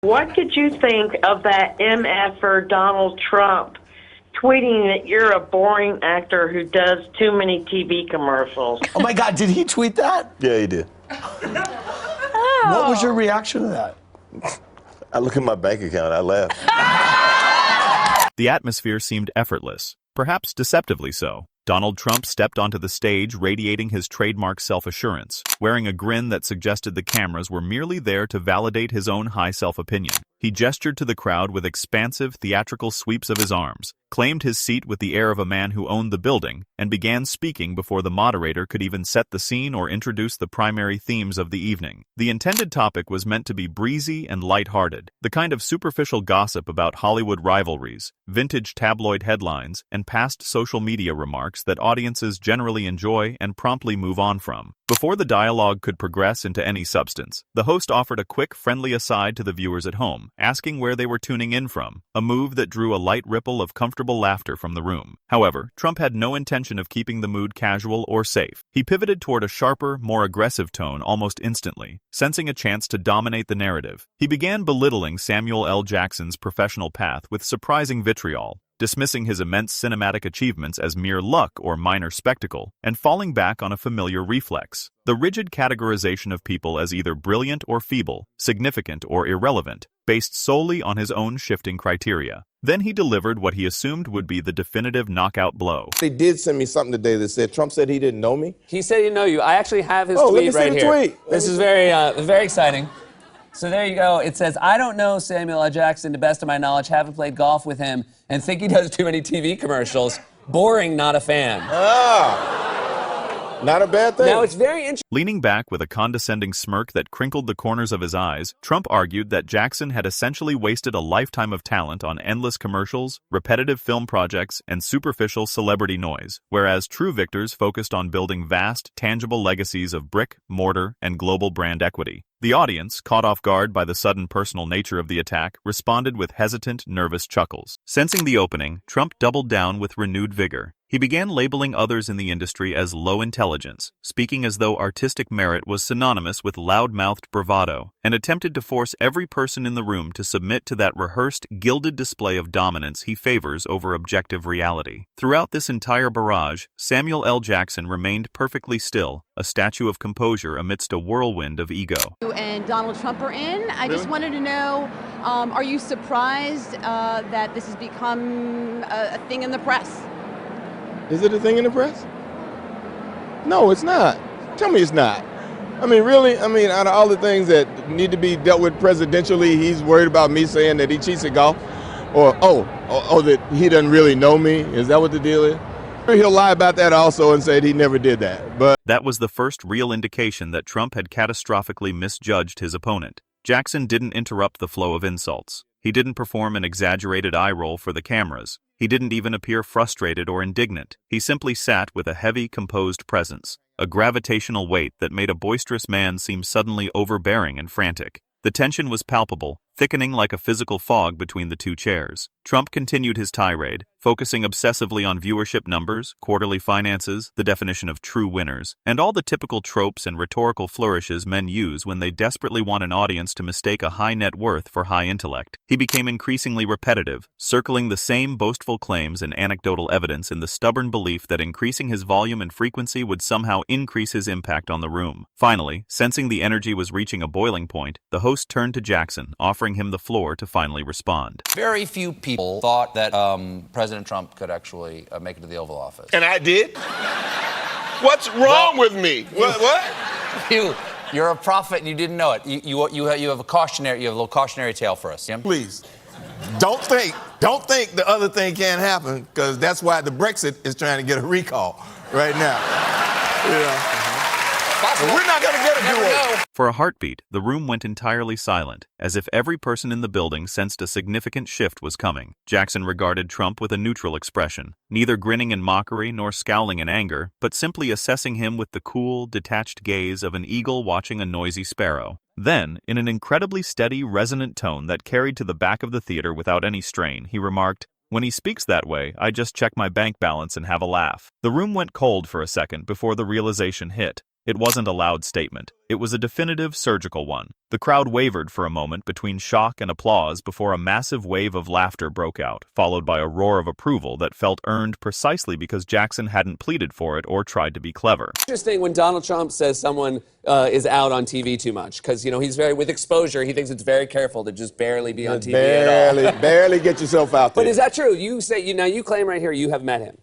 What did you think of that MFer Donald Trump tweeting that you're a boring actor who does too many TV commercials? Oh my God, did he tweet that? Yeah, he did. What was your reaction to that? I look at my bank account, I laugh. The atmosphere seemed effortless, perhaps deceptively so. Donald Trump stepped onto the stage radiating his trademark self-assurance, wearing a grin that suggested the cameras were merely there to validate his own high self-opinion. He gestured to the crowd with expansive, theatrical sweeps of his arms, claimed his seat with the air of a man who owned the building, and began speaking before the moderator could even set the scene or introduce the primary themes of the evening. The intended topic was meant to be breezy and light-hearted, the kind of superficial gossip about Hollywood rivalries, vintage tabloid headlines, and past social media remarks that audiences generally enjoy and promptly move on from. Before the dialogue could progress into any substance, the host offered a quick, friendly aside to the viewers at home, asking where they were tuning in from, a move that drew a light ripple of comfortable laughter from the room. However, Trump had no intention of keeping the mood casual or safe. He pivoted toward a sharper, more aggressive tone almost instantly, sensing a chance to dominate the narrative. He began belittling Samuel L. Jackson's professional path with surprising vitriol, dismissing his immense cinematic achievements as mere luck or minor spectacle, and falling back on a familiar reflex: the rigid categorization of people as either brilliant or feeble, significant or irrelevant, based solely on his own shifting criteria. Then he delivered what he assumed would be the definitive knockout blow. They did send me something today that said Trump said he didn't know me. He said he didn't know you. I actually have his let me tweet see right the here. tweet. This is very exciting. So there you go. It says, I don't know Samuel L. Jackson to best of my knowledge, haven't played golf with him, and think he does too many TV commercials. Boring, not a fan. Not a bad thing. Now, it's very interesting. Leaning back with a condescending smirk that crinkled the corners of his eyes, Trump argued that Jackson had essentially wasted a lifetime of talent on endless commercials, repetitive film projects, and superficial celebrity noise, whereas true victors focused on building vast, tangible legacies of brick, mortar, and global brand equity. The audience, caught off guard by the sudden personal nature of the attack, responded with hesitant, nervous chuckles. Sensing the opening, Trump doubled down with renewed vigor. He began labeling others in the industry as low intelligence, speaking as though artistic merit was synonymous with loud-mouthed bravado, and attempted to force every person in the room to submit to that rehearsed, gilded display of dominance he favors over objective reality. Throughout this entire barrage, Samuel L. Jackson remained perfectly still, a statue of composure amidst a whirlwind of ego. And Donald Trump are in. I just wanted to know, are you surprised that this has become a thing in the press? Is it a thing in the press? No, it's not. Tell me it's not. I mean, really? I mean, out of all the things that need to be dealt with presidentially, he's worried about me saying that he cheats at golf? Or, that he doesn't really know me? Is that what the deal is? He'll lie about that also and say he never did that. But that was the first real indication that Trump had catastrophically misjudged his opponent. Jackson didn't interrupt the flow of insults. He didn't perform an exaggerated eye roll for the cameras. He didn't even appear frustrated or indignant. He simply sat with a heavy, composed presence, a gravitational weight that made a boisterous man seem suddenly overbearing and frantic. The tension was palpable, thickening like a physical fog between the two chairs. Trump continued his tirade, focusing obsessively on viewership numbers, quarterly finances, the definition of true winners, and all the typical tropes and rhetorical flourishes men use when they desperately want an audience to mistake a high net worth for high intellect. He became increasingly repetitive, circling the same boastful claims and anecdotal evidence in the stubborn belief that increasing his volume and frequency would somehow increase his impact on the room. Finally, sensing the energy was reaching a boiling point, the host turned to Jackson, offering him the floor to finally respond. Very few people thought that President Trump could actually make it to the Oval Office. And I did? What's wrong with me? What? You're a prophet and you didn't know it. You have a little cautionary tale for us, yeah? please, don't think the other thing can't happen, because that's why the Brexit is trying to get a recall right now. We're not going to get a do-over. For a heartbeat, the room went entirely silent, as if every person in the building sensed a significant shift was coming. Jackson regarded Trump with a neutral expression, neither grinning in mockery nor scowling in anger, but simply assessing him with the cool, detached gaze of an eagle watching a noisy sparrow. Then, in an incredibly steady, resonant tone that carried to the back of the theater without any strain, he remarked, "When he speaks that way, I just check my bank balance and have a laugh." The room went cold for a second before the realization hit. It wasn't a loud statement. It was a definitive, surgical one. The crowd wavered for a moment between shock and applause before a massive wave of laughter broke out, followed by a roar of approval that felt earned precisely because Jackson hadn't pleaded for it or tried to be clever. Interesting when Donald Trump says someone is out on TV too much, because, you know, he's very, with exposure, he thinks it's very careful to just barely be on TV at all. Barely get yourself out there. But is that true? You say, now you claim right here you have met him.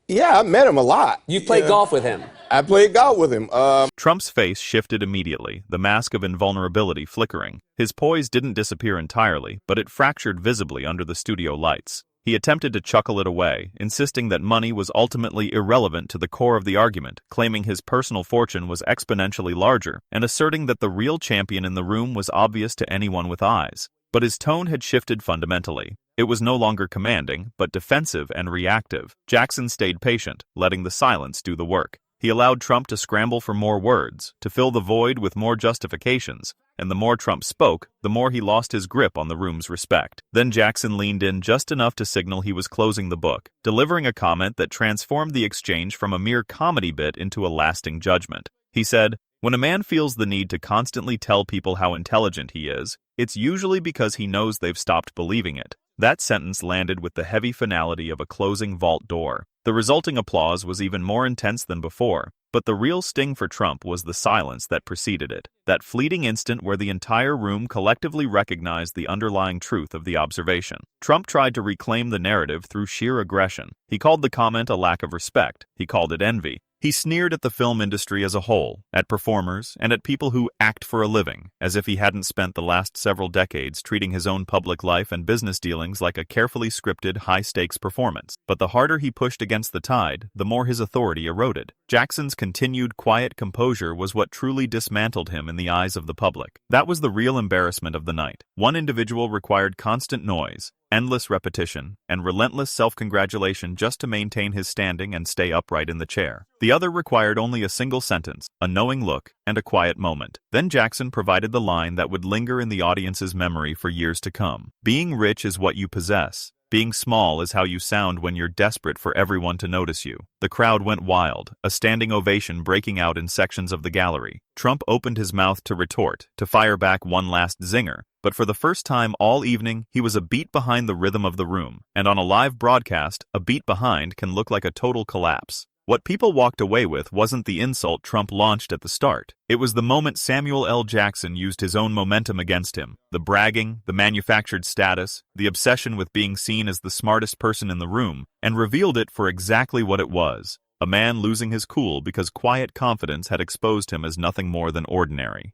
Yeah, I met him a lot. You've played golf with him. I played golf with him. Trump's face shifted immediately, the mask of invulnerability flickering. His poise didn't disappear entirely, but it fractured visibly under the studio lights. He attempted to chuckle it away, insisting that money was ultimately irrelevant to the core of the argument, claiming his personal fortune was exponentially larger, and asserting that the real champion in the room was obvious to anyone with eyes. But his tone had shifted fundamentally. It was no longer commanding, but defensive and reactive. Jackson stayed patient, letting the silence do the work. He allowed Trump to scramble for more words, to fill the void with more justifications, and the more Trump spoke, the more he lost his grip on the room's respect. Then Jackson leaned in just enough to signal he was closing the book, delivering a comment that transformed the exchange from a mere comedy bit into a lasting judgment. He said, "When a man feels the need to constantly tell people how intelligent he is, it's usually because he knows they've stopped believing it." That sentence landed with the heavy finality of a closing vault door. The resulting applause was even more intense than before, but the real sting for Trump was the silence that preceded it, that fleeting instant where the entire room collectively recognized the underlying truth of the observation. Trump tried to reclaim the narrative through sheer aggression. He called the comment a lack of respect. He called it envy. He sneered at the film industry as a whole, at performers, and at people who act for a living, as if he hadn't spent the last several decades treating his own public life and business dealings like a carefully scripted, high-stakes performance. But the harder he pushed against the tide, the more his authority eroded. Jackson's continued quiet composure was what truly dismantled him in the eyes of the public. That was the real embarrassment of the night. One individual required constant noise, endless repetition, and relentless self-congratulation just to maintain his standing and stay upright in the chair. The other required only a single sentence, a knowing look, and a quiet moment. Then Jackson provided the line that would linger in the audience's memory for years to come. "Being rich is what you possess. Being small is how you sound when you're desperate for everyone to notice you." The crowd went wild, a standing ovation breaking out in sections of the gallery. Trump opened his mouth to retort, to fire back one last zinger, but for the first time all evening, he was a beat behind the rhythm of the room, and on a live broadcast, a beat behind can look like a total collapse. What people walked away with wasn't the insult Trump launched at the start. It was the moment Samuel L. Jackson used his own momentum against him. The bragging, the manufactured status, the obsession with being seen as the smartest person in the room, and revealed it for exactly what it was. A man losing his cool because quiet confidence had exposed him as nothing more than ordinary.